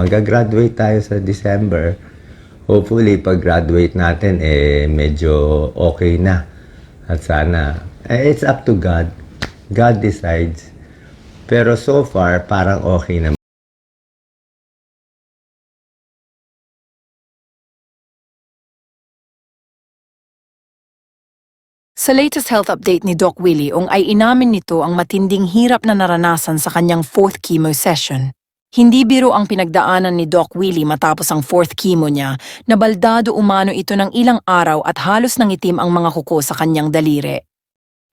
Mag-graduate tayo sa December. Hopefully, pag-graduate natin, medyo okay na. At sana, it's up to God. God decides. Pero so far, parang okay naman. Sa latest health update ni Doc Willie, ay inamin nito ang matinding hirap na naranasan sa kanyang 4th chemo session. Hindi biro ang pinagdaanan ni Doc Willie matapos ang 4th chemo niya, na baldado umano ito ng ilang araw at halos nangitim ang mga kuko sa kanyang daliri.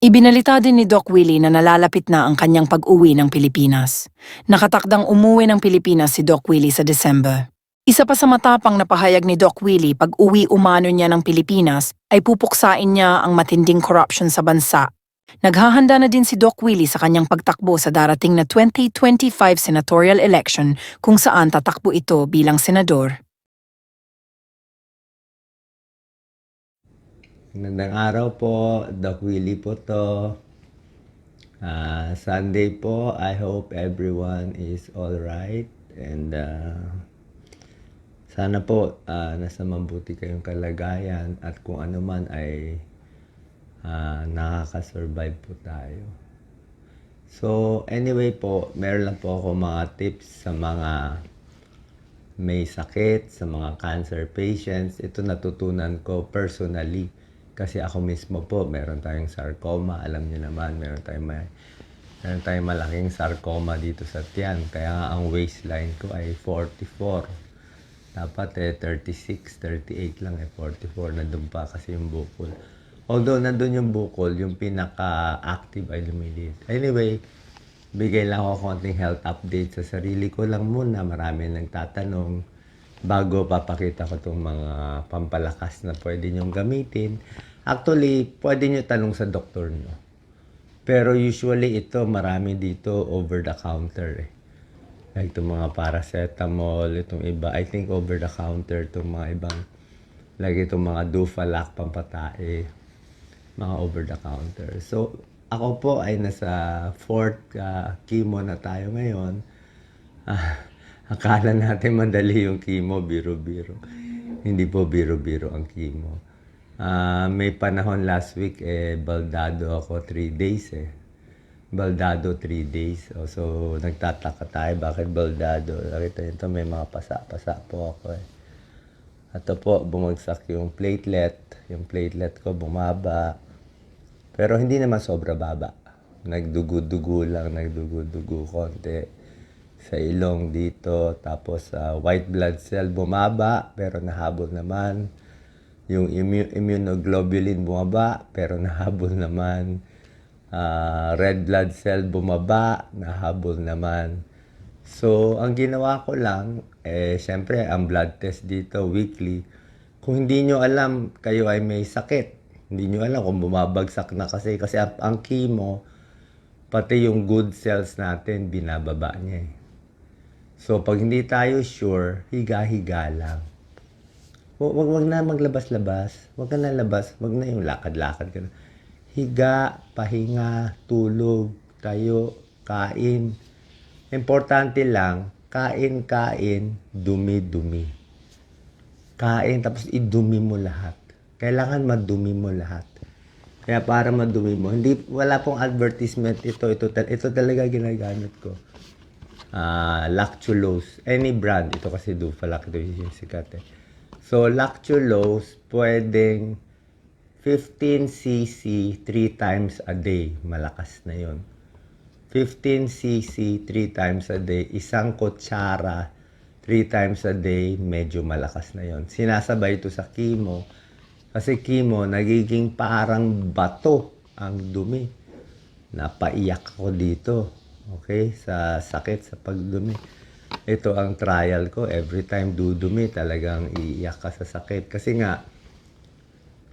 Ibinalita din ni Doc Willie na nalalapit na ang kanyang pag-uwi ng Pilipinas. Nakatakdang umuwi ng Pilipinas si Doc Willie sa December. Isa pa sa matapang na pahayag ni Doc Willie pag-uwi umano niya ng Pilipinas ay pupuksain niya ang matinding corruption sa bansa. Naghahanda na din si Doc Willie sa kanyang pagtakbo sa darating na 2025 senatorial election kung saan tatakbo ito bilang senador. Magandang araw po, Doc Willie po to. Sunday po, I hope everyone is alright. And sana po nasa mabuti kayong kalagayan at kung ano man ay nakaka-survive po tayo. So anyway po, meron lang po ako mga tips sa mga may sakit, sa mga cancer patients. Ito natutunan ko personally kasi ako mismo po, meron tayong sarcoma. Alam niyo naman, meron tayong malaking sarcoma dito sa tiyan. Kaya nga ang waistline ko ay 44. Dapat 36, 38 lang 44. Nandun pa kasi yung bukol. Although nandun yung bukol, yung pinaka-active ay lumiliit. Anyway, bigay lang ako konting health update sa sarili ko lang muna. Marami nagtatanong bago papakita ko itong mga pampalakas na pwede nyong gamitin. Actually, pwede nyo tanong sa doktor nyo. Pero usually ito, marami dito over the counter Like itong mga paracetamol, itong iba. I think over the counter itong mga ibang, like itong mga Dufalac, pampatae, mga over the counter. So, ako po ay nasa 4th chemo na tayo ngayon. Akala natin madali yung chemo, biro-biro. Hindi po biro-biro ang chemo. May panahon last week, baldado ako 3 days Baldado 3 days. So, nagtataka tayo, bakit baldado? Nakita nyo ito, may mga pasa-pasa po ako Ito po, bumagsak yung platelet. Yung platelet ko bumaba. Pero hindi naman sobra baba. Nagdugo-dugo lang, nagdugo-dugo konti sa ilong dito. Tapos white blood cell bumaba, pero nahabol naman. Yung immunoglobulin bumaba, pero nahabol naman. Red blood cell bumaba, nahabol naman. So, ang ginawa ko lang, syempre, ang blood test dito weekly. Kung hindi nyo alam, kayo ay may sakit. Hindi nyo alam kung bumabagsak na kasi ang chemo, pati yung good cells natin, binababa niya So, pag hindi tayo sure, higa-higa lang. Wag na maglabas-labas. Wag ka na labas. Wag na yung lakad-lakad ka na. Higa, pahinga, tulog, tayo, kain. Importante lang, kain, dumi-dumi. Kain, tapos idumi mo lahat. Kailangan madumi mo lahat. Kaya para madumi mo, wala pong advertisement ito talaga ginagamit ko. Lactulose, any brand, ito kasi Dufalac, ito yung sikat So, lactulose, pwedeng 15 cc 3 times a day. Malakas na yon. 15 cc 3 times a day. Isang kutsara 3 times a day. Medyo malakas na yon. Sinasabay ito sa chemo. Kasi chemo, nagiging parang bato ang dumi. Napaiyak ako dito. Okay? Sa sakit, sa pagdumi. Ito ang trial ko. Every time dudumi, talagang iiyak ka sa sakit. Kasi nga,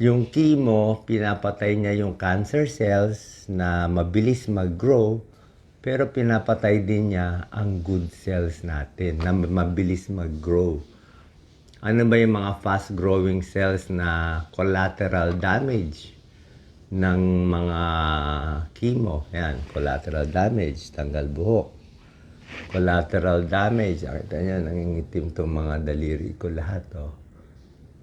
yung chemo, pinapatay niya yung cancer cells na mabilis mag-grow, pero pinapatay din niya ang good cells natin na mabilis mag-grow. Ano ba yung mga fast-growing cells na collateral damage ng mga chemo? Yan, collateral damage, tanggal buhok. Collateral damage. Nakita niyo, nangingitim tong mga daliri ko lahat, oh.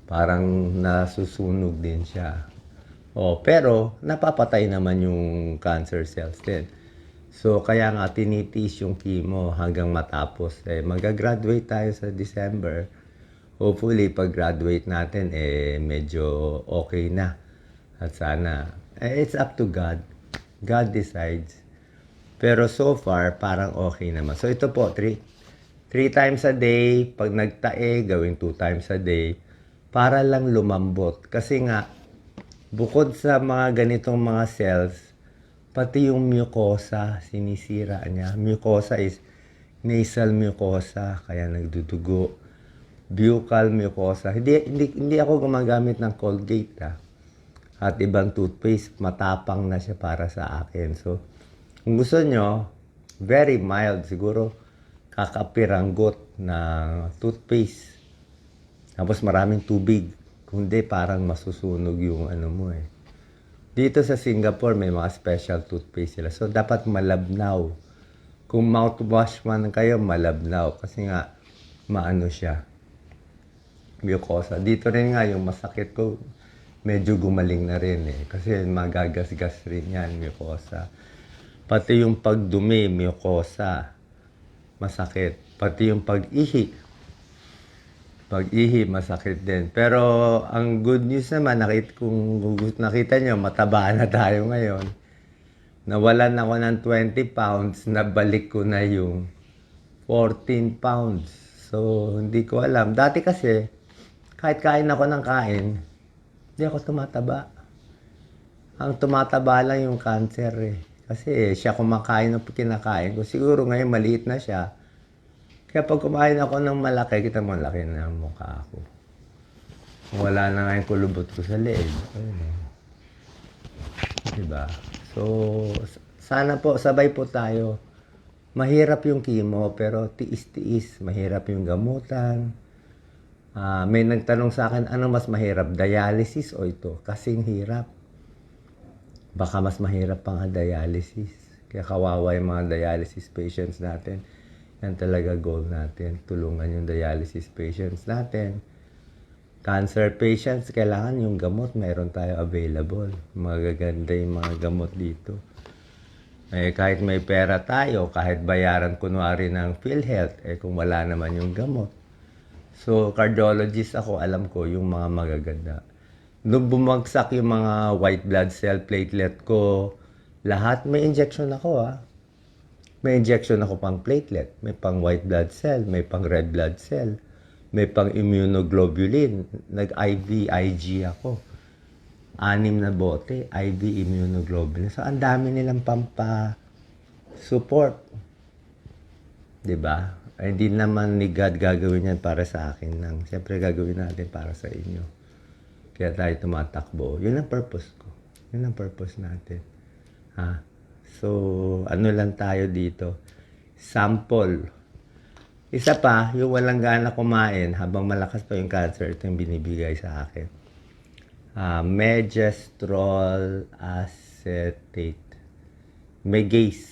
Parang nasusunog din siya. Oh, pero napapatay naman yung cancer cells din. So, kaya nga tinitiis yung chemo hanggang matapos. Mag-graduate tayo sa December. Hopefully, pag-graduate natin, medyo okay na. At sana, it's up to God. God decides. Pero so far, parang okay naman. So, ito po, 3 times a day. Pag nagtae, gawin 2 times a day. Para lang lumambot. Kasi nga, bukod sa mga ganitong mga cells, pati yung mucosa, sinisira niya. Mucosa is nasal mucosa, kaya nagdudugo. Buccal mucosa. Hindi ako gumagamit ng Colgate, ha. At ibang toothpaste, matapang na siya para sa akin. So, kung gusto nyo, very mild, siguro kakapiranggot na toothpaste. Tapos maraming tubig. Kundi parang masusunog yung ano mo eh. Dito sa Singapore, may mga special toothpaste sila. So, dapat malabnaw. Kung mouthwash man kayo, malabnaw. Kasi nga, maano siya. Mucosa. Dito rin nga, yung masakit ko, medyo gumaling na rin eh. Kasi magagasgas rin yan, mucosa. Pati yung pagdumi, mucosa. Masakit. Pati yung pag-ihi. Pag-ihi, masakit din. Pero, ang good news naman, kung nakita nyo, mataba na tayo ngayon. Nawalan ako ng 20 pounds, nabalik ko na yung 14 pounds. So, hindi ko alam. Dati kasi, kahit kain ako ng kain, hindi ako tumataba. Ang tumataba lang yung cancer eh. Kasi siya kumakain ng kinakain ko. Siguro ngayon maliit na siya. Kaya pag kumain ako ng malaki, kita mo, laki na ang mukha ko. Wala na nga yung kulubot ko sa leeg. Diba? So, sana po, sabay po tayo. Mahirap yung chemo, pero tiis-tiis. Mahirap yung gamutan. May nagtanong sa akin, ano mas mahirap, dialysis o ito? Kasing hirap. Baka mas mahirap pa nga dialysis. Kaya kawawa yung mga dialysis patients natin. Yan talaga goal natin. Tulungan yung dialysis patients natin. Cancer patients, kailangan yung gamot, mayroon tayo available. Magaganda yung mga gamot dito. Kahit may pera tayo, kahit bayaran kunwari ng PhilHealth, kung wala naman yung gamot. So, cardiologist ako, alam ko yung mga magaganda. Nung bumagsak yung mga white blood cell platelet ko, lahat may injection ako May injection ako pang platelet, may pang white blood cell, may pang red blood cell, may pang immunoglobulin. Nag-IV, IG ako. 6 na bote, IV immunoglobulin. So, ang dami nilang pampa-support. Diba? Hindi naman ni God gagawin yan para sa akin lang. Siyempre, gagawin natin para sa inyo. Kaya tayo tumatakbo. Yun ang purpose ko. Yun ang purpose natin. So, ano lang tayo dito? Sample. Isa pa, yung walang gana kumain habang malakas pa yung cancer, ito yung binibigay sa akin. Megestrol acetate. May gas.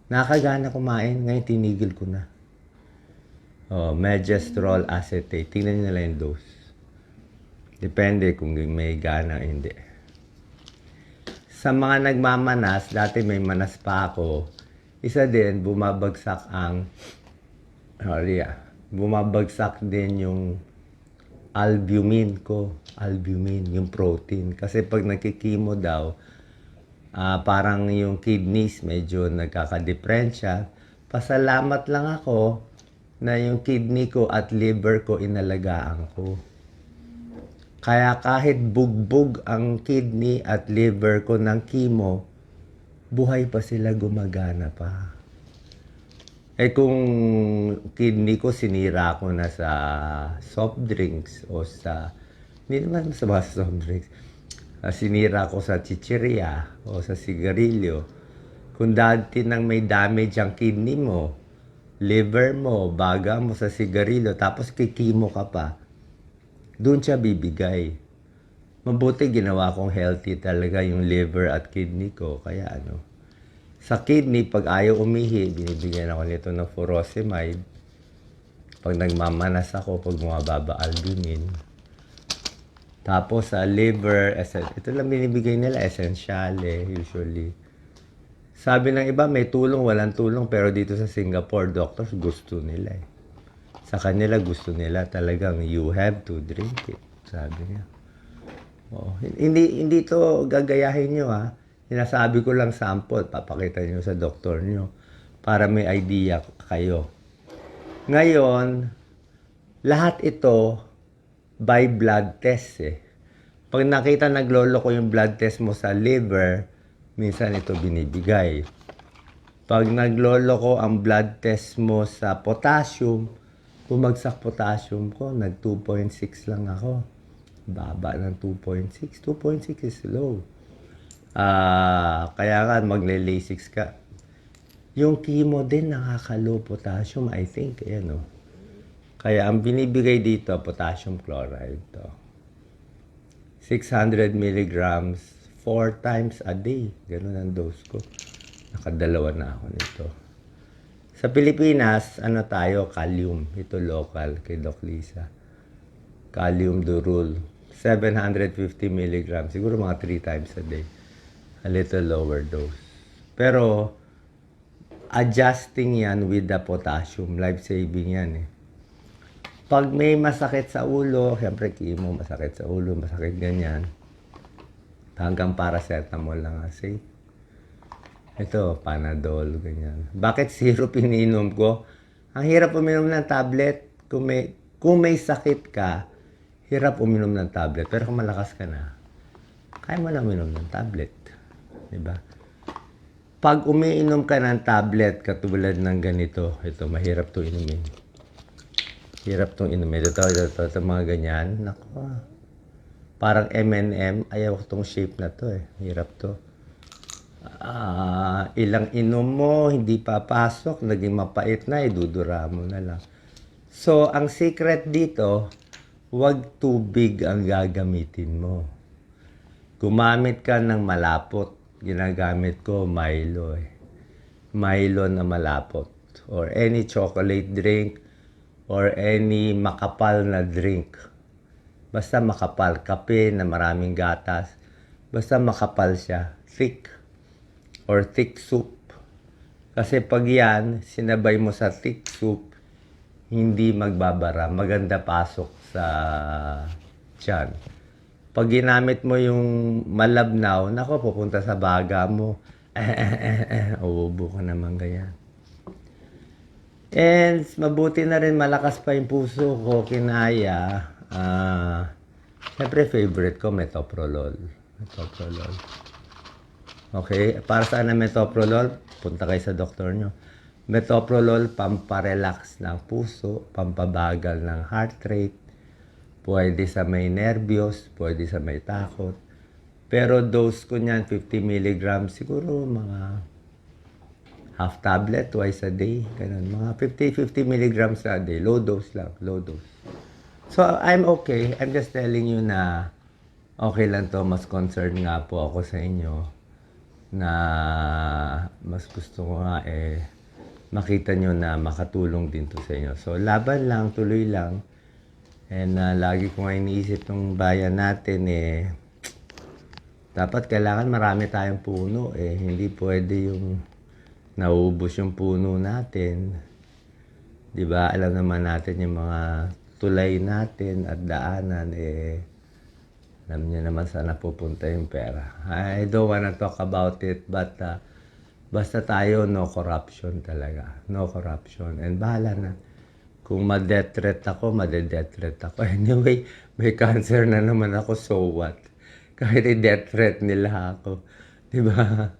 Nakakagana kumain, ngayon tinigil ko na. Megestrol acetate. Tingnan nyo na lang yung dose. Depende kung may gana o hindi. Sa mga nagmamanas, dati may manas pa ako, isa din, bumabagsak din yung albumin ko. Albumin, yung protein. Kasi pag nagkikimo daw, parang yung kidneys medyo nagkaka-differential. Pasalamat lang ako na yung kidney ko at liver ko inalagaan ko. Kaya kahit bugbog ang kidney at liver ko ng chemo, buhay pa sila, gumagana pa. Kung kidney ko sinira ko na sa soft drinks o hindi naman sa soft drinks, sinira ko sa chichirya o sa sigarilyo, kung dati nang may damage ang kidney mo, liver mo, baga mo sa sigarilyo, tapos kikimo ka pa, doon siya bibigay. Mabuti ginawa kong healthy talaga yung liver at kidney ko. Kaya Sa kidney, pag ayaw umihi, binibigyan ako nito ng furosemide. Pag nagmamanas ako, pag bumababa albumin. Tapos sa liver, ito lang binibigay nila, essentiale, usually. Sabi ng iba, may tulong, walang tulong, pero dito sa Singapore, doctors, gusto nila eh. Sa kanila, gusto nila talagang, you have to drink it, sabi niya. Oh, hindi to gagayahin nyo ha. Sinasabi ko lang sample, papakita nyo sa doktor nyo para may idea kayo. Ngayon, lahat ito by blood test eh. Pag nakita nagloloko yung blood test mo sa liver, minsan ito binibigay. Pag nagloloko ang blood test mo sa potassium, bumagsak potassium ko, nag 2.6 lang ako. Baba ng 2.6. 2.6 is low. Kaya nga magle-Lasix ka. Yung chemo din nakaka-low potassium, I think. Ayan, oh. Kaya ang binibigay dito, potassium chloride. To. 600 milligrams, 4 times a day. Ganun ang dose ko. Nakadalawa na ako nito. Sa Pilipinas, ano tayo? Kalium. Ito local kay Doc Lisa. Kalium Durul. 750 milligrams. Siguro mga 3 times a day. A little lower dose. Pero, adjusting yan with the potassium. Life-saving yan eh. Pag may masakit sa ulo, siyempre chemo, masakit sa ulo, masakit ganyan. Hanggang paracetamol lang kasi. Ito, Panadol, ganyan. Bakit syrup iniinom ko? Ang hirap uminom ng tablet. Kung may sakit ka, hirap uminom ng tablet. Pero kung malakas ka na, kaya mo na uminom ng tablet. Diba? Pag umiinom ka ng tablet, katulad ng ganito, ito, mahirap to inumin. Hirap tong inumin. Ito, mga ganyan. Naku, parang M&M. Ayaw ko tong shape na to eh. Hirap to. Ilang inom mo, hindi papasok, naging mapait na, idudura mo na lang. So, ang secret dito, huwag tubig ang gagamitin mo. Gumamit ka ng malapot. Ginagamit ko Milo eh. Milo na malapot. Or any chocolate drink, or any makapal na drink. Basta makapal. Kape na maraming gatas. Basta makapal siya. Thick. Or thick soup. Kasi pag yan, sinabay mo sa thick soup, hindi magbabara. Maganda pasok sa tiyan. Pag ginamit mo yung malabnaw, nako, pupunta sa baga mo. Uubo ka naman ganyan. And mabuti na rin, malakas pa yung puso ko, kinaya. Siyempre, favorite ko, metoprolol. Metoprolol. Okay, para saan ang metoprolol? Punta kayo sa doktor nyo. Metoprolol, pamparelax ng puso, pampabagal ng heart rate, pwede sa may nervyos, pwede sa may takot. Pero dose ko niyan, 50 milligrams, siguro mga half tablet twice a day. Ganun, mga 50 milligrams a day. Low dose lang, low dose. So, I'm okay. I'm just telling you na okay lang to. Mas concerned nga po ako sa inyo na mas gusto ko nga makita nyo na makatulong din to sa inyo. So, laban lang, tuloy lang. And lagi ko nga iniisip ng bayan natin dapat kailangan marami tayong puno Hindi pwede yung nauubos yung puno natin. 'Di ba? Alam naman natin yung mga tulay natin at daanan alam niyo naman saan napupunta yung pera. I don't wanna talk about it, but basta tayo no corruption talaga. No corruption. And bahala na. Kung ma-death threat ako, ma-death threat ako. Anyway, may cancer na naman ako, so what? Kahit i-death threat nila ako. Diba?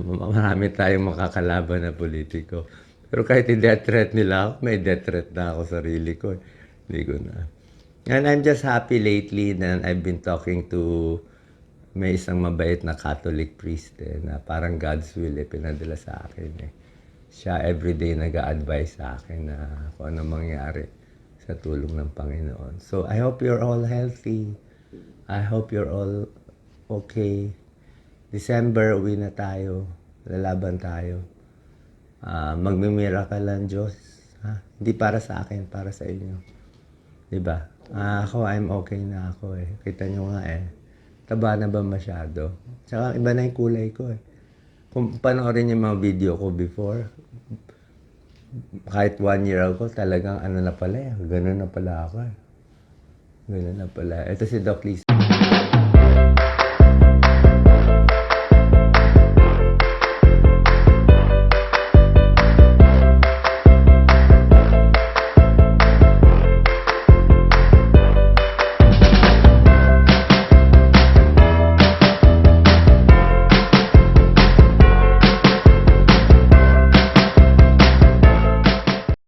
Marami tayong makakalaban na politiko. Pero kahit i-death threat nila ako, may death threat na ako sarili ko. Hindi ko na. And I'm just happy lately that I've been talking to may isang mabait na Catholic priest na parang God's will pinadala sa akin Siya everyday nag-a-advise sa akin na kung ano mangyari sa tulong ng Panginoon. So, I hope you're all healthy. I hope you're all okay. December, uwi na tayo. Lalaban tayo. Magmimiracle ang Diyos. Ha? Hindi para sa akin, para sa inyo. Diba? Ako, I'm okay na ako eh. Kita nyo nga eh. Taba na ba masyado? Tsaka iba na yung kulay ko eh. Kung panoorin yung mga video ko before, kahit 1 year ago, talagang ano na pala eh. Ganun na pala ako eh. Ganun na pala. Ito si Doc Lisa.